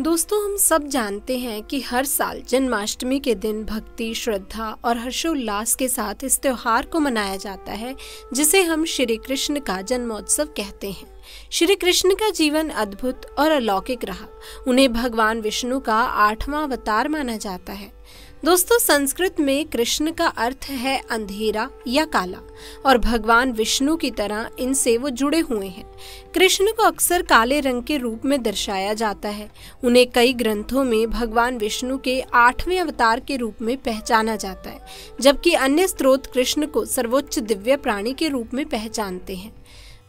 दोस्तों, हम सब जानते हैं कि हर साल जन्माष्टमी के दिन भक्ति, श्रद्धा और हर्षोल्लास के साथ इस त्योहार को मनाया जाता है, जिसे हम श्री कृष्ण का जन्मोत्सव कहते हैं। श्री कृष्ण का जीवन अद्भुत और अलौकिक रहा। उन्हें भगवान विष्णु का 8वां अवतार माना जाता है। दोस्तों, संस्कृत में कृष्ण का अर्थ है अंधेरा या काला, और भगवान विष्णु की तरह इनसे वो जुड़े हुए हैं। कृष्ण को अक्सर काले रंग के रूप में दर्शाया जाता है। उन्हें कई ग्रंथों में भगवान विष्णु के 8वें अवतार के रूप में पहचाना जाता है, जबकि अन्य स्रोत कृष्ण को सर्वोच्च दिव्य प्राणी के रूप में पहचानते हैं।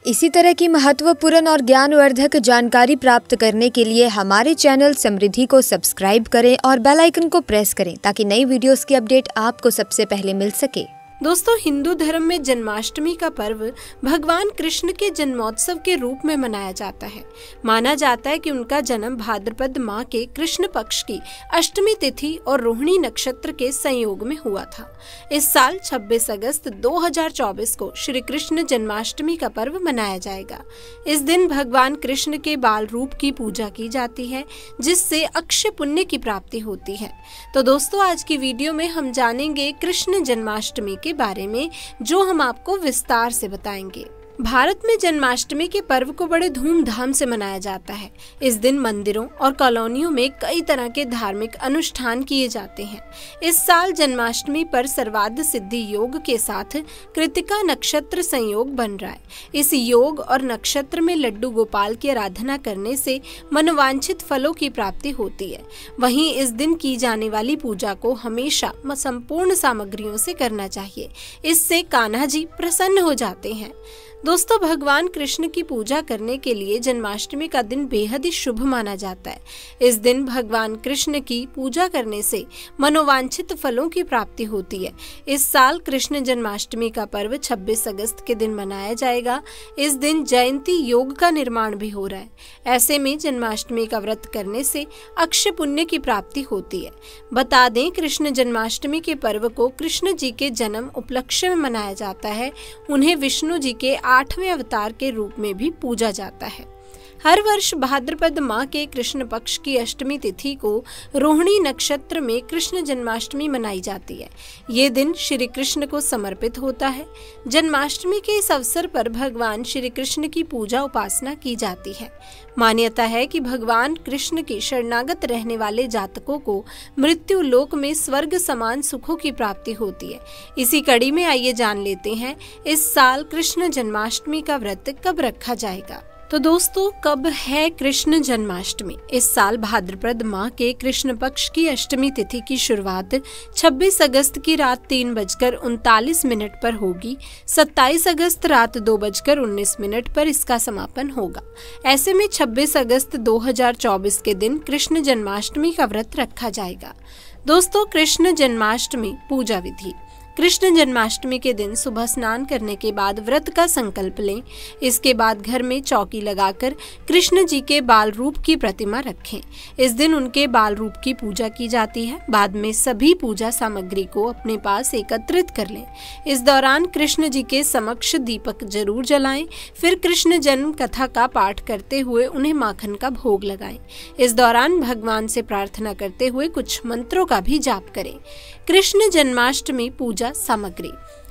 इसी तरह की महत्वपूर्ण और ज्ञानवर्धक जानकारी प्राप्त करने के लिए हमारे चैनल समृद्धि को सब्सक्राइब करें और बेल आइकन को प्रेस करें ताकि नई वीडियोस की अपडेट आपको सबसे पहले मिल सके। दोस्तों, हिंदू धर्म में जन्माष्टमी का पर्व भगवान कृष्ण के जन्मोत्सव के रूप में मनाया जाता है। माना जाता है कि उनका जन्म भाद्रपद माह के कृष्ण पक्ष की अष्टमी तिथि और रोहिणी नक्षत्र के संयोग में हुआ था। इस साल 26 अगस्त 2024 को श्री कृष्ण जन्माष्टमी का पर्व मनाया जाएगा। इस दिन भगवान कृष्ण के बाल रूप की पूजा की जाती है, जिससे अक्षय पुण्य की प्राप्ति होती है। तो दोस्तों, आज की वीडियो में हम जानेंगे कृष्ण जन्माष्टमी के बारे में, जो हम आपको विस्तार से बताएंगे। भारत में जन्माष्टमी के पर्व को बड़े धूमधाम से मनाया जाता है। इस दिन मंदिरों और कॉलोनियों में कई तरह के धार्मिक अनुष्ठान किए जाते हैं। इस साल जन्माष्टमी पर सर्वार्थ सिद्धि योग के साथ कृतिका नक्षत्र संयोग बन रहा है। इस योग और नक्षत्र में लड्डू गोपाल की आराधना करने से मनोवांछित फलों की प्राप्ति होती है। वहीं इस दिन की जाने वाली पूजा को हमेशा संपूर्ण सामग्रियों से करना चाहिए। इससे कान्हा जी प्रसन्न हो जाते हैं। दोस्तों, भगवान कृष्ण की पूजा करने के लिए जन्माष्टमी का दिन बेहद ही शुभ माना जाता है। इस दिन भगवान कृष्ण की पूजा करने से मनोवांछित फलों की प्राप्ति होती है। इस साल कृष्ण जन्माष्टमी का पर्व 26 अगस्त के दिन मनाया जाएगा। इस दिन जयंती योग का निर्माण भी हो रहा है। ऐसे में जन्माष्टमी का व्रत करने से अक्षय पुण्य की प्राप्ति होती है। बता दें, कृष्ण जन्माष्टमी के पर्व को कृष्ण जी के जन्म उपलक्ष्य में मनाया जाता है। उन्हें विष्णु जी के 8वें अवतार के रूप में भी पूजा जाता है। हर वर्ष भाद्रपद माह के कृष्ण पक्ष की अष्टमी तिथि को रोहिणी नक्षत्र में कृष्ण जन्माष्टमी मनाई जाती है। ये दिन श्री कृष्ण को समर्पित होता है। जन्माष्टमी के इस अवसर पर भगवान श्री कृष्ण की पूजा उपासना की जाती है। मान्यता है कि भगवान कृष्ण के शरणागत रहने वाले जातकों को मृत्यु लोक में स्वर्ग समान सुखों की प्राप्ति होती है। इसी कड़ी में आइए जान लेते हैं, इस साल कृष्ण जन्माष्टमी का व्रत कब रखा जाएगा। तो दोस्तों, कब है कृष्ण जन्माष्टमी? इस साल भाद्रपद माह के कृष्ण पक्ष की अष्टमी तिथि की शुरुआत 26 अगस्त की रात 3:39 पर होगी। 27 अगस्त रात 2:19 पर इसका समापन होगा। ऐसे में 26 अगस्त 2024 के दिन कृष्ण जन्माष्टमी का व्रत रखा जाएगा। दोस्तों, कृष्ण जन्माष्टमी पूजा विधि। कृष्ण जन्माष्टमी के दिन सुबह स्नान करने के बाद व्रत का संकल्प लें। इसके बाद घर में चौकी लगाकर कृष्ण जी के बाल रूप की प्रतिमा रखें। इस दिन उनके बाल रूप की पूजा की जाती है। बाद में सभी पूजा सामग्री को अपने पास एकत्रित कर लें। इस दौरान कृष्ण जी के समक्ष दीपक जरूर जलाएं। फिर कृष्ण जन्म कथा का पाठ करते हुए उन्हें माखन का भोग लगाएं। इस दौरान भगवान से प्रार्थना करते हुए कुछ मंत्रों का भी जाप करें। कृष्ण जन्माष्टमी पूजा सामग्री।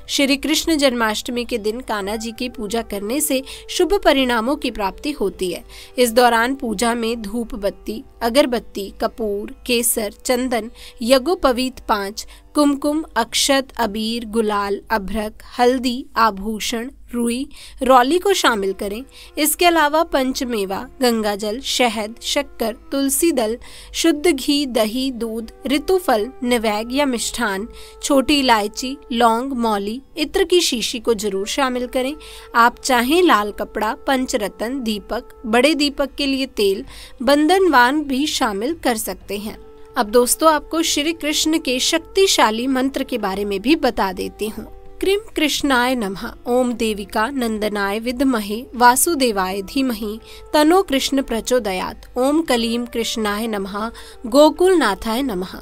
श्री कृष्ण जन्माष्टमी के दिन कान्हा जी की पूजा करने से शुभ परिणामों की प्राप्ति होती है। इस दौरान पूजा में धूप बत्ती, अगरबत्ती, कपूर, केसर, चंदन, यज्ञोपवीत 5, कुमकुम, अक्षत, अबीर, गुलाल, अभ्रक, हल्दी, आभूषण, रुई, रौली को शामिल करें। इसके अलावा पंचमेवा, गंगाजल, शहद, शक्कर, तुलसी दल, शुद्ध घी, दही, दूध, ऋतुफल, निवैग या मिष्ठान, छोटी इलायची, लौंग, मौली, इत्र की शीशी को जरूर शामिल करें। आप चाहें लाल कपड़ा, पंचरत्न, दीपक, बड़े दीपक के लिए तेल, बंधनवान भी शामिल कर सकते हैं। अब दोस्तों, आपको श्री कृष्ण के शक्तिशाली मंत्र के बारे में भी बता देती हूँ। क्रीम कृष्णाय नमः। ओम देविका नंदनाय विद्महे वासुदेवाय धीमहि तनो कृष्ण प्रचोदयात्। ओम कलीम कृष्णाय नमः। गोकुलनाथाय नमः।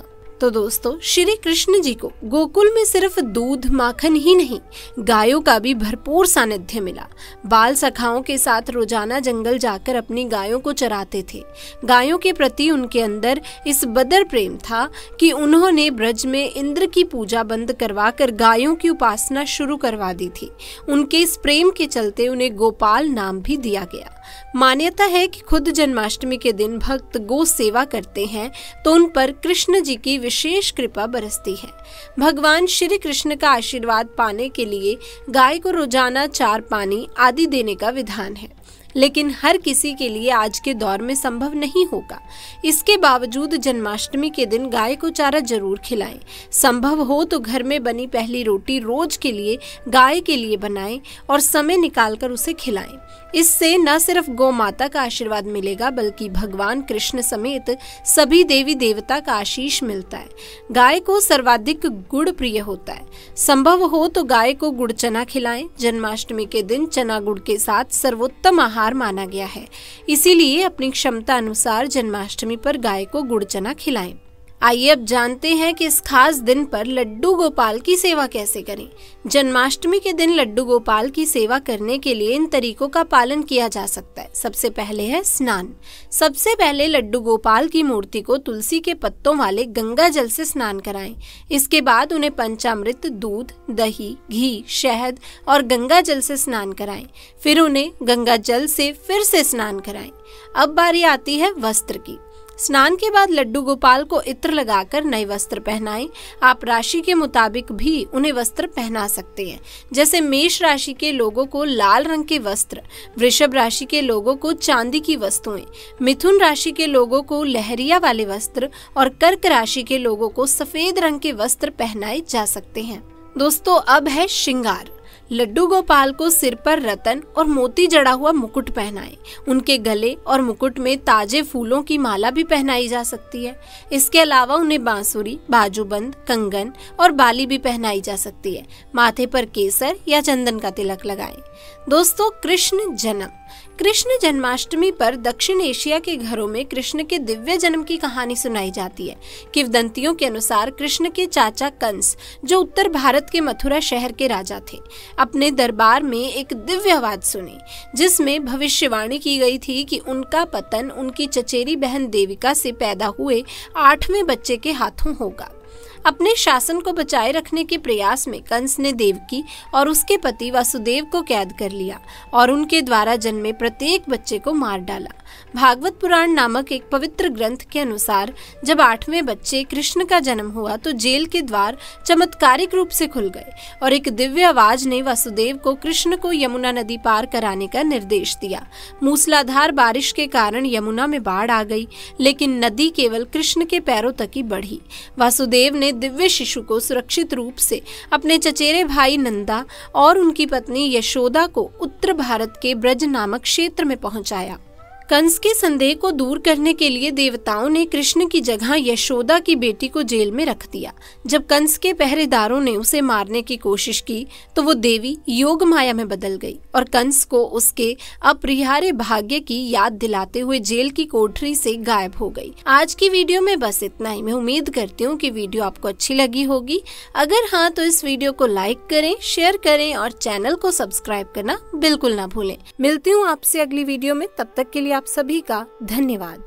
तो दोस्तों, श्री कृष्ण जी को गोकुल में सिर्फ दूध माखन ही नहीं, गायों का भी भरपूर सानिध्य मिला। बाल सखाओं के साथ रोजाना जंगल जाकर अपनी गायों को चराते थे। गायों के प्रति उनके अंदर इस बदर प्रेम था कि उन्होंने ब्रज में इंद्र की पूजा बंद करवाकर गायों की उपासना शुरू करवा दी थी। उनके इस प्रेम के चलते उन्हें गोपाल नाम भी दिया गया। मान्यता है कि खुद जन्माष्टमी के दिन भक्त गो सेवा करते हैं तो उन पर कृष्ण जी की विशेष कृपा बरसती है। भगवान श्री कृष्ण का आशीर्वाद पाने के लिए गाय को रोजाना 4 पानी आदि देने का विधान है, लेकिन हर किसी के लिए आज के दौर में संभव नहीं होगा। इसके बावजूद जन्माष्टमी के दिन गाय को चारा जरूर खिलाएं। संभव हो तो घर में बनी पहली रोटी रोज के लिए गाय के लिए बनाएं और समय निकालकर उसे खिलाएं। इससे न सिर्फ गौ माता का आशीर्वाद मिलेगा, बल्कि भगवान कृष्ण समेत सभी देवी देवता का आशीष मिलता है। गाय को सर्वाधिक गुड़ प्रिय होता है। संभव हो तो गाय को गुड़ चना खिलाएं। जन्माष्टमी के दिन चना गुड़ के साथ सर्वोत्तम आहार माना गया है, इसीलिए अपनी क्षमता अनुसार जन्माष्टमी पर गाय को गुड़ चना खिलाएं। आइए अब जानते हैं कि इस खास दिन पर लड्डू गोपाल की सेवा कैसे करें। जन्माष्टमी के दिन लड्डू गोपाल की सेवा करने के लिए इन तरीकों का पालन किया जा सकता है। सबसे पहले है स्नान। सबसे पहले लड्डू गोपाल की मूर्ति को तुलसी के पत्तों वाले गंगा जल से स्नान कराएं। इसके बाद उन्हें पंचामृत, दूध, दही, घी, शहद और गंगा जल से स्नान कराएं। फिर उन्हें गंगा जल से फिर से स्नान कराएं। अब बारी आती है वस्त्र की। स्नान के बाद लड्डू गोपाल को इत्र लगाकर नए वस्त्र पहनाएं। आप राशि के मुताबिक भी उन्हें वस्त्र पहना सकते हैं। जैसे मेष राशि के लोगों को लाल रंग के वस्त्र, वृषभ राशि के लोगों को चांदी की वस्तुएं, मिथुन राशि के लोगों को लहरिया वाले वस्त्र और कर्क राशि के लोगों को सफेद रंग के वस्त्र पहनाए जा सकते हैं। दोस्तों, अब है श्रृंगार। लड्डू गोपाल को सिर पर रतन और मोती जड़ा हुआ मुकुट पहनाएं। उनके गले और मुकुट में ताजे फूलों की माला भी पहनाई जा सकती है। इसके अलावा उन्हें बांसुरी, बाजूबंद, कंगन और बाली भी पहनाई जा सकती है। माथे पर केसर या चंदन का तिलक लगाएं। दोस्तों, कृष्ण जन्म। कृष्ण जन्माष्टमी पर दक्षिण एशिया के घरों में कृष्ण के दिव्य जन्म की कहानी सुनाई जाती है। किंवदंतियों के अनुसार कृष्ण के चाचा कंस, जो उत्तर भारत के मथुरा शहर के राजा थे, अपने दरबार में एक दिव्य आवाज सुनी, जिसमें भविष्यवाणी की गई थी कि उनका पतन उनकी चचेरी बहन देविका से पैदा हुए 8वें बच्चे के हाथों होगा। अपने शासन को बचाए रखने के प्रयास में कंस ने देवकी और उसके पति वासुदेव को कैद कर लिया और उनके द्वारा जन्मे प्रत्येक बच्चे को मार डाला। भागवत पुराण नामक एक पवित्र ग्रंथ के अनुसार जब 8वें बच्चे कृष्ण का जन्म हुआ तो जेल के द्वार चमत्कारिक रूप से खुल गए और एक दिव्य आवाज ने वासुदेव को कृष्ण को यमुना नदी पार कराने का निर्देश दिया। मूसलाधार बारिश के कारण यमुना में बाढ़ आ गई, लेकिन नदी केवल कृष्ण के पैरों तक ही बढ़ी। वासुदेव ने दिव्य शिशु को सुरक्षित रूप से अपने चचेरे भाई नंदा और उनकी पत्नी यशोदा को उत्तर भारत के ब्रज नामक क्षेत्र में पहुंचाया। कंस के संदेह को दूर करने के लिए देवताओं ने कृष्ण की जगह यशोदा की बेटी को जेल में रख दिया। जब कंस के पहरेदारों ने उसे मारने की कोशिश की तो वो देवी योग माया में बदल गई और कंस को उसके अपरिहार्य भाग्य की याद दिलाते हुए जेल की कोठरी से गायब हो गई। आज की वीडियो में बस इतना ही। मैं उम्मीद करती हूँ कि वीडियो आपको अच्छी लगी होगी। अगर हाँ तो इस वीडियो को लाइक करें, शेयर करें और चैनल को सब्सक्राइब करना बिल्कुल ना भूलें। मिलती हूँ आपसे अगली वीडियो में, तब तक के लिए आप सभी का धन्यवाद।